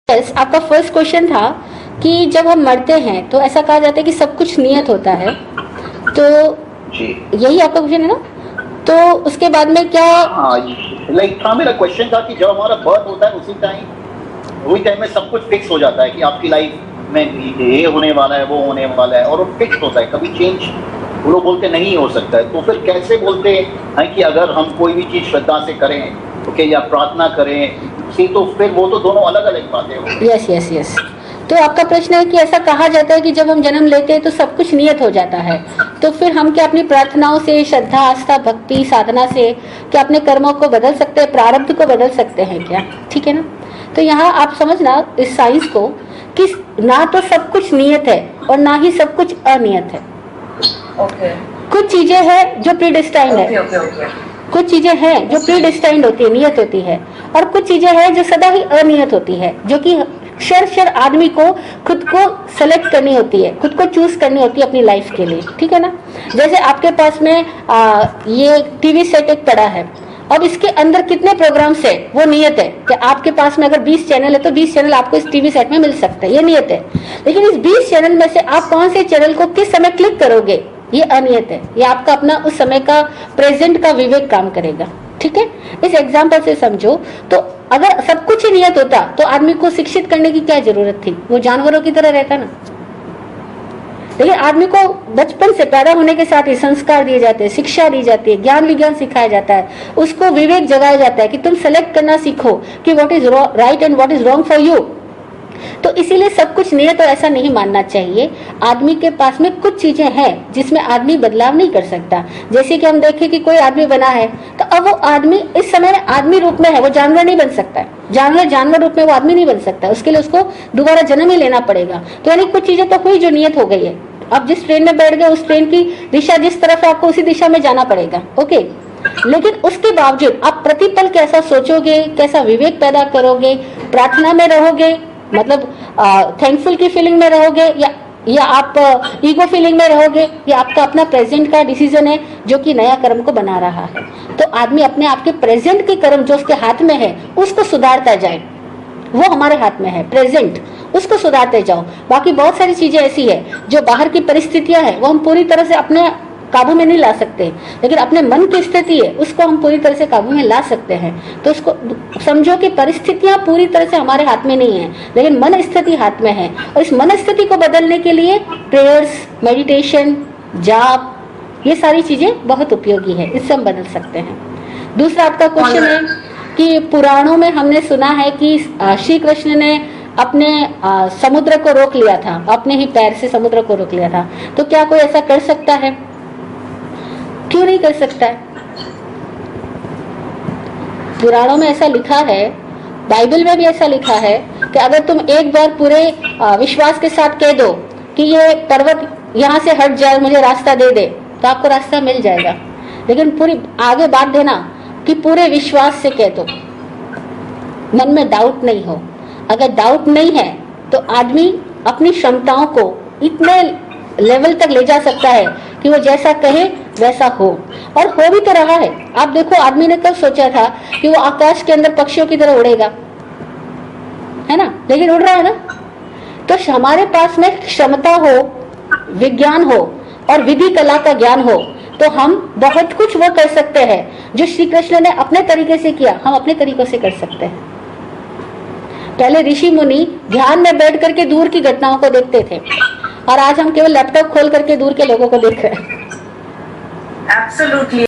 Yes, आपका first question था कि जब हम मरते हैं तो ऐसा कहा जाता है कि सब कुछ नियत होता है, तो जी यही आपका क्वेश्चन है ना? तो उसके बाद में क्या? हाँ, मेरा क्वेश्चन था कि जब हमारा बर्थ होता है वही टाइम में सब कुछ फिक्स हो जाता है कि आपकी लाइफ में ये होने वाला है, वो होने वाला है, और वो फिक्स होता है, कभी चेंज वो लोग बोलते नहीं हो सकता है। तो फिर कैसे बोलते हैं कि अगर हम कोई भी चीज श्रद्धा से करें, ओके, या प्रार्थना करें, तो फिर वो तो दोनों अलग अलग बातें होंगी। Yes yes yes. तो आपका प्रश्न है कि ऐसा कहा जाता है कि जब हम जन्म लेते हैं तो सब कुछ नियत हो जाता है, तो फिर हम क्या अपनी प्रार्थनाओं से, श्रद्धा, आस्था, भक्ति, साधना से क्या अपने कर्मों को बदल सकते हैं, प्रारब्ध को बदल सकते हैं क्या? ठीक है ना? तो यहाँ आप समझना इस साइंस को कि ना तो सब कुछ नियत है और ना ही सब कुछ अनियत है। ओके। कुछ चीजें हैं जो प्रीडिस्टाइंड है, कुछ चीजें हैं जो प्रीडिस्टाइंड होती है, नियत होती है, और कुछ चीजें हैं जो सदा ही अनियत होती है, जो कि क्षर आदमी को खुद को सेलेक्ट करनी होती है, खुद को चूज करनी होती है अपनी लाइफ के लिए। ठीक है ना? जैसे आपके पास में ये टीवी सेट एक पड़ा है, अब इसके अंदर कितने प्रोग्राम्स है वो नियत है कि आपके पास में अगर 20 चैनल है तो 20 चैनल आपको इस टीवी सेट में मिल सकता है, ये नियत है। लेकिन इस 20 चैनल में से आप कौन से चैनल को किस समय क्लिक करोगे, ये अनियत है। ये आपका अपना उस समय का, प्रेजेंट का विवेक काम करेगा। ठीक है? इस एग्जाम्पल से समझो, तो अगर सब कुछ ही नियत होता तो आदमी को शिक्षित करने की क्या जरूरत थी, वो जानवरों की तरह रहता ना। लेकिन आदमी को बचपन से, पैदा होने के साथ ही संस्कार दिए जाते हैं, शिक्षा दी जाती है, ज्ञान विज्ञान सिखाया जाता है, उसको विवेक जगाया जाता है कि तुम सेलेक्ट करना सीखो कि what is right and what is wrong for you. तो इसीलिए सब कुछ नियत, तो ऐसा नहीं मानना चाहिए। आदमी के पास में कुछ चीजें हैं जिसमें आदमी बदलाव नहीं कर सकता। जैसे कि हम देखें कि कोई आदमी बना है, तो अब वो आदमी इस समय आदमी रूप में है, वो जानवर नहीं बन सकता है। जानवर रूप में वो आदमी नहीं बन सकता, उसके लिए उसको दोबारा जन्म ही लेना पड़ेगा। तो यानी कुछ चीजें तो हुई जो नियत हो गई है। अब जिस ट्रेन में बैठ गए, उस ट्रेन की दिशा जिस तरफ है, आपको उसी दिशा में जाना पड़ेगा। ओके, लेकिन उसके बावजूद आप प्रतिपल कैसा सोचोगे, कैसा विवेक पैदा करोगे, प्रार्थना में रहोगे, मतलब थैंकफुल की फीलिंग में रहोगे, या आप ईगो फीलिंग में रहोगे, ये आपका अपना प्रेजेंट का डिसीजन है जो कि नया कर्म को बना रहा है। तो आदमी अपने आप के प्रेजेंट के कर्म जो उसके हाथ में है उसको सुधारता जाए, वो हमारे हाथ में है प्रेजेंट, उसको सुधारते जाओ। बाकी बहुत सारी चीजें ऐसी है जो बाहर की परिस्थितियां हैं, वो हम पूरी तरह से अपने काबू में नहीं ला सकते, लेकिन अपने मन की स्थिति है उसको हम पूरी तरह से काबू में ला सकते हैं। तो उसको समझो कि परिस्थितियां पूरी तरह से हमारे हाथ में नहीं है, लेकिन मन स्थिति हाथ में है, और इस मन स्थिति को बदलने के लिए प्रेयर्स, मेडिटेशन, जाप, ये सारी चीजें बहुत उपयोगी है, इससे हम बदल सकते हैं। दूसरा आपका क्वेश्चन है कि पुराणों में हमने सुना है कि श्री कृष्ण ने अपने समुद्र को रोक लिया था, अपने ही पैर से समुद्र को रोक लिया था। तो क्या कोई ऐसा कर सकता है? क्यों नहीं कर सकता है? पुराणों में ऐसा लिखा है, बाइबल में भी ऐसा लिखा है कि अगर तुम एक बार पूरे विश्वास के साथ कह दो कि ये पर्वत यहाँ से हट जाए, मुझे रास्ता दे दे, तो आपको रास्ता मिल जाएगा। लेकिन पूरी आगे बात देना कि पूरे विश्वास से कह दो, मन में डाउट नहीं हो। अगर डाउट नहीं है तो आदमी अपनी क्षमताओं को इतने लेवल तक ले जा सकता है कि वो जैसा कहे वैसा हो, और हो भी तो रहा है। आप देखो, आदमी ने कब सोचा था कि वो आकाश के अंदर पक्षियों की तरह उड़ेगा, है ना? लेकिन उड़ रहा है ना। तो हमारे पास में क्षमता हो, विज्ञान हो और विधि कला का ज्ञान हो, तो हम बहुत कुछ वो कर सकते हैं जो श्री कृष्ण ने अपने तरीके से किया, हम अपने तरीकों से कर सकते हैं। पहले ऋषि मुनि ध्यान में बैठ करके दूर की घटनाओं को देखते थे, और आज हम केवल लैपटॉप खोल करके दूर के लोगों को देख रहे हैं। Absolutely.